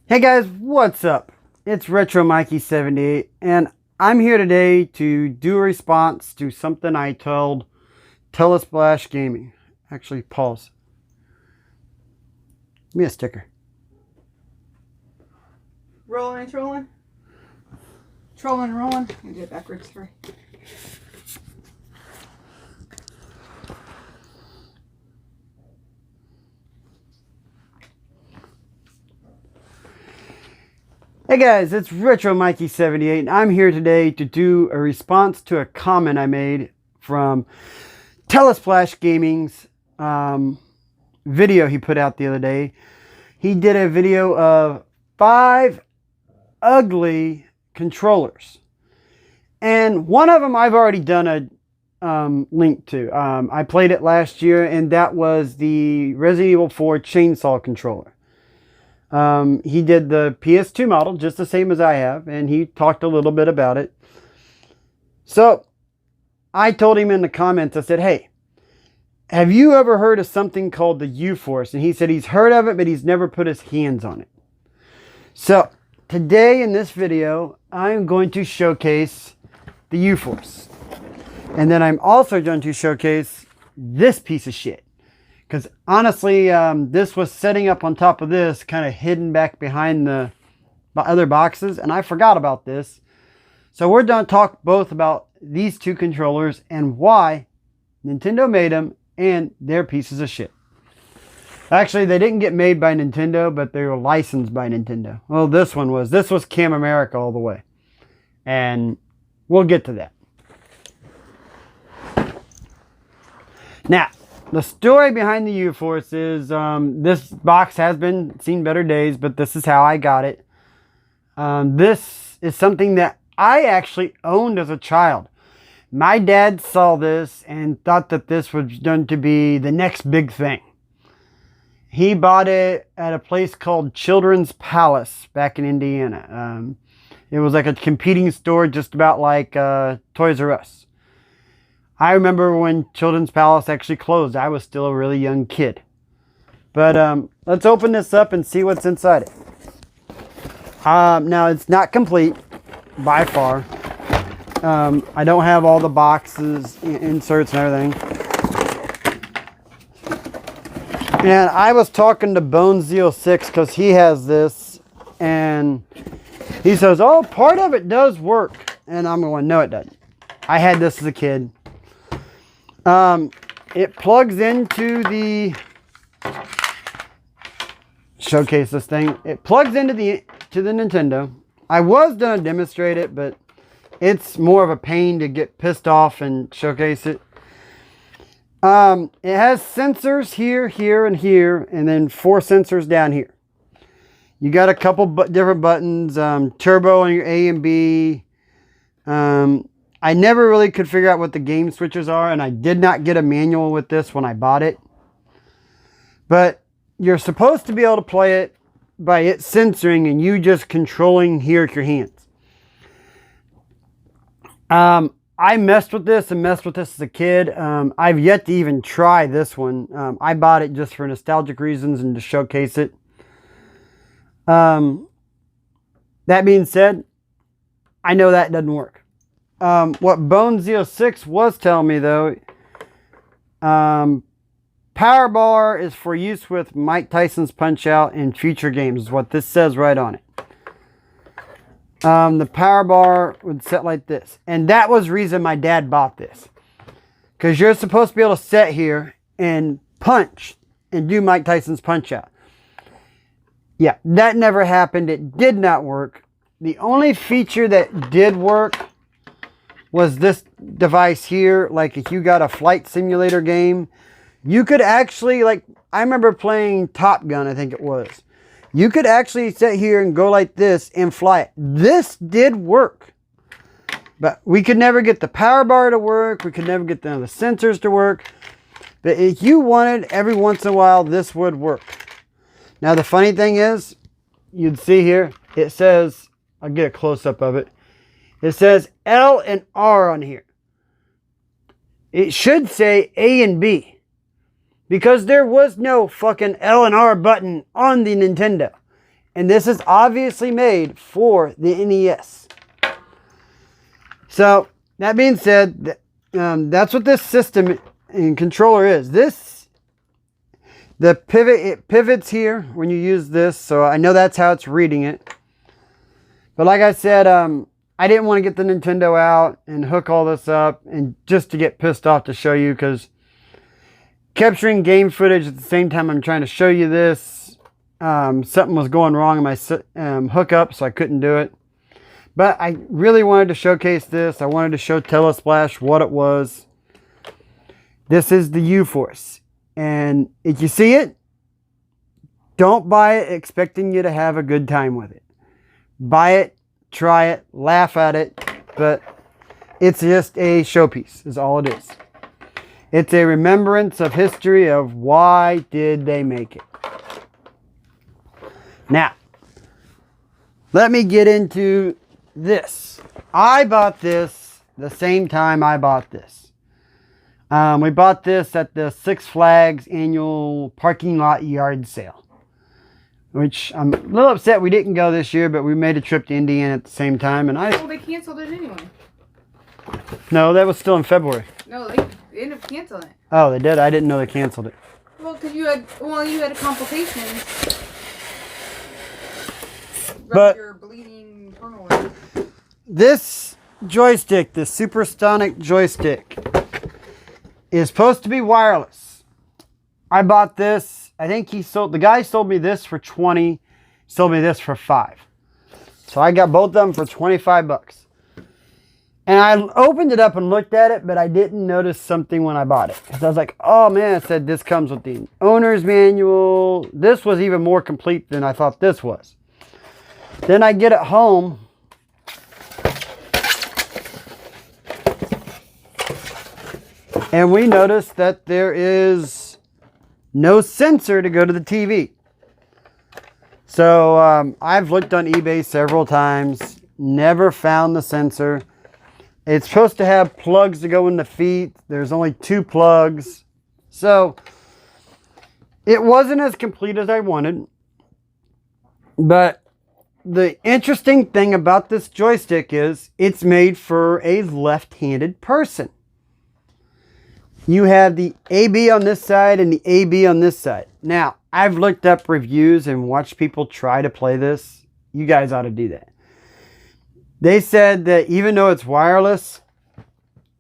Hey guys, what's up? It's RetroMikey78 and I'm here today to do a response to something I told Telesplash Gaming. Actually, pause. Give me a sticker. Rolling and trolling. Trolling and rolling. I did it backwards. Sorry. Hey guys, it's RetroMikey78 and I'm here today to do a response to a comment I made from Telesplash Gaming's video he put out the other day. He did a video of 5 ugly controllers. And one of them I've already done a link to. I played it last year and that was the Resident Evil 4 chainsaw controller. He did the PS2 model just the same as I have, and he talked a little bit about it. So I told him in the comments, I said, hey, have you ever heard of something called the Uforce? And he said he's heard of it, but he's never put his hands on it. So today in this video, I'm going to showcase the Uforce. And then I'm also going to showcase this piece of shit. Because honestly, this was setting up on top of this, kind of hidden back behind the other boxes. And I forgot about this. So we're going to talk both about these two controllers and why Nintendo made them and they're pieces of shit. Actually, they didn't get made by Nintendo, but they were licensed by Nintendo. Well, this was Cam America all the way. And we'll get to that. Now, the story behind the Uforce is this box has been seen better days, but this is how I got it. This is something that I actually owned as a child. My dad saw this and thought that this was going to be the next big thing. He bought it at a place called Children's Palace back in Indiana. It was like a competing store just about like Toys R Us. I remember when Children's Palace actually closed. I was still a really young kid. But let's open this up and see what's inside it. Now, it's not complete by far. I don't have all the boxes, inserts and everything. And I was talking to Bones06 because he has this. And he says, oh, part of it does work. And I'm going, no, it doesn't. I had this as a kid. It plugs into the showcase this thing. It plugs into the Nintendo. I was gonna demonstrate it, but it's more of a pain to get pissed off and showcase it. It has sensors here, here, and here, and then 4 sensors down here. You got a couple different buttons, turbo on your A and B. I never really could figure out what the game switches are, and I did not get a manual with this when I bought it. But you're supposed to be able to play it by it censoring and you just controlling here with your hands. I messed with this as a kid. I've yet to even try this one. I bought it just for nostalgic reasons and to showcase it. That being said, I know that doesn't work. What Bones06 was telling me though, power bar is for use with Mike Tyson's Punch-Out! In future games, is what this says right on it. The power bar would set like this. And that was the reason my dad bought this. Because you're supposed to be able to sit here and punch and do Mike Tyson's Punch-Out! Yeah, that never happened. It did not work. The only feature that did work was this device here. Like if you got a flight simulator game, you could actually, like, I remember playing Top Gun, I think it was. You could actually sit here and go like this and fly it. This did work. But we could never get the power bar to work. We could never get the sensors to work. But if you wanted, every once in a while, this would work. Now the funny thing is, you'd see here, it says, I'll get a close-up of it. It says L and R on here. It should say A and B. Because there was no fucking L and R button on the Nintendo. And this is obviously made for the NES. So, that being said, that's what this system and controller is. The pivot, it pivots here when you use this. So, I know that's how it's reading it. But like I said, I didn't want to get the Nintendo out and hook all this up and just to get pissed off to show you, because capturing game footage at the same time I'm trying to show you this, something was going wrong in my hookup, so I couldn't do it. But I really wanted to showcase this. I wanted to show Telesplash what it was. This is the Uforce. And if you see it, don't buy it expecting you to have a good time with it. Buy it, try it, laugh at it, but it's just a showpiece is all it is. It's a remembrance of history of why did they make it. Now, let me get into this. I bought this the same time I bought this. We bought this at the Six Flags annual parking lot yard sale, which I'm a little upset we didn't go this year, but we made a trip to Indiana at the same time. And well, they canceled it anyway. No, that was still in February. No, they ended up canceling it. Oh, they did? I didn't know they canceled it. Well, because you had a complication. But your bleeding kernel. This joystick, the Supersonic Joystick, is supposed to be wireless. I bought this. I think the guy sold me this for 20, sold me this for 5. So I got both of them for 25 bucks. And I opened it up and looked at it, but I didn't notice something when I bought it. Because I was like, oh man, it said this comes with the owner's manual. This was even more complete than I thought this was. Then I get it home. And we noticed that there is no sensor to go to the TV. So I've looked on eBay several times, never found the sensor. It's supposed to have plugs to go in the feet. There's only 2 plugs. So it wasn't as complete as I wanted. But the interesting thing about this joystick is it's made for a left-handed person. You have the AB on this side and the AB on this side. Now, I've looked up reviews and watched people try to play this. You guys ought to do that. They said that even though it's wireless,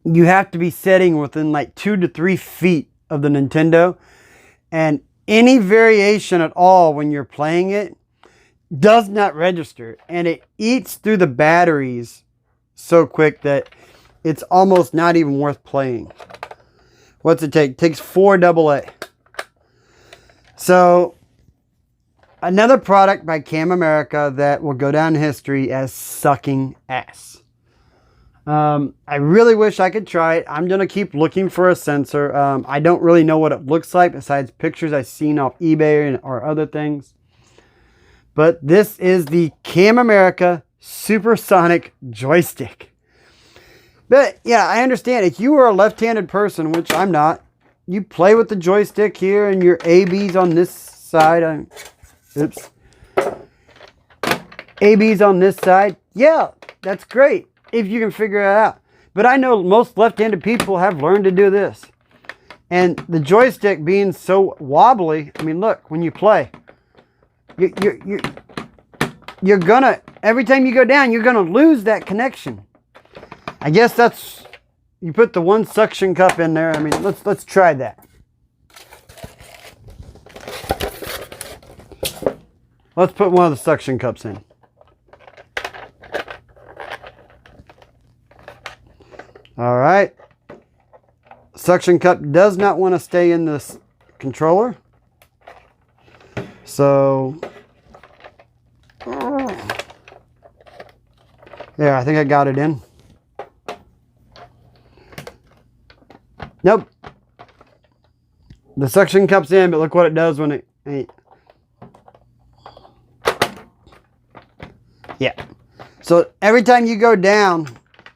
you have to be sitting within like 2 to 3 feet of the Nintendo. And any variation at all when you're playing it does not register. And it eats through the batteries so quick that it's almost not even worth playing. What's it take? It takes 4 AA. So, another product by Cam America that will go down in history as sucking ass. I really wish I could try it. I'm going to keep looking for a sensor. I don't really know what it looks like besides pictures I've seen off eBay or other things. But this is the Cam America Supersonic Joystick. But yeah, I understand. If you are a left-handed person, which I'm not, you play with the joystick here and your AB's on this side. Oops. AB's on this side. Yeah, that's great if you can figure it out. But I know most left-handed people have learned to do this. And the joystick being so wobbly, I mean, look, when you play, you're gonna, every time you go down, you're gonna lose that connection. I guess that's, you put the one suction cup in there. I mean, let's try that. Let's put one of the suction cups in. All right. Suction cup does not want to stay in this controller. So, there, I think I got it in. Nope. The suction cup's in, but look what it does when it... Yeah. So every time you go down,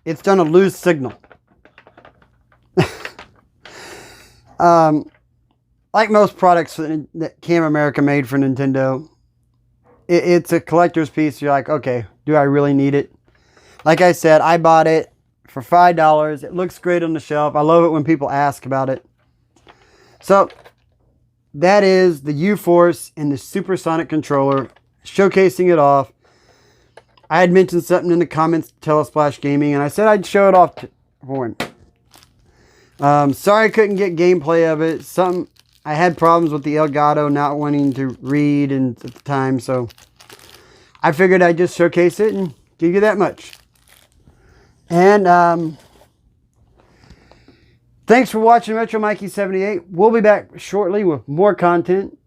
it's going to lose signal. Like most products that Cam America made for Nintendo, it's a collector's piece. You're like, okay, do I really need it? Like I said, I bought it for $5. It looks great on the shelf. I love it when people ask about it. So that is the Uforce and the Supersonic controller, showcasing it off. I had mentioned something in the comments to Telesplash Gaming, and I said I'd show it off for him. Sorry I couldn't get gameplay of it. I had problems with the Elgato not wanting to read at the time, so I figured I'd just showcase it and give you that much. And thanks for watching Retro Mikey 78. We'll be back shortly with more content.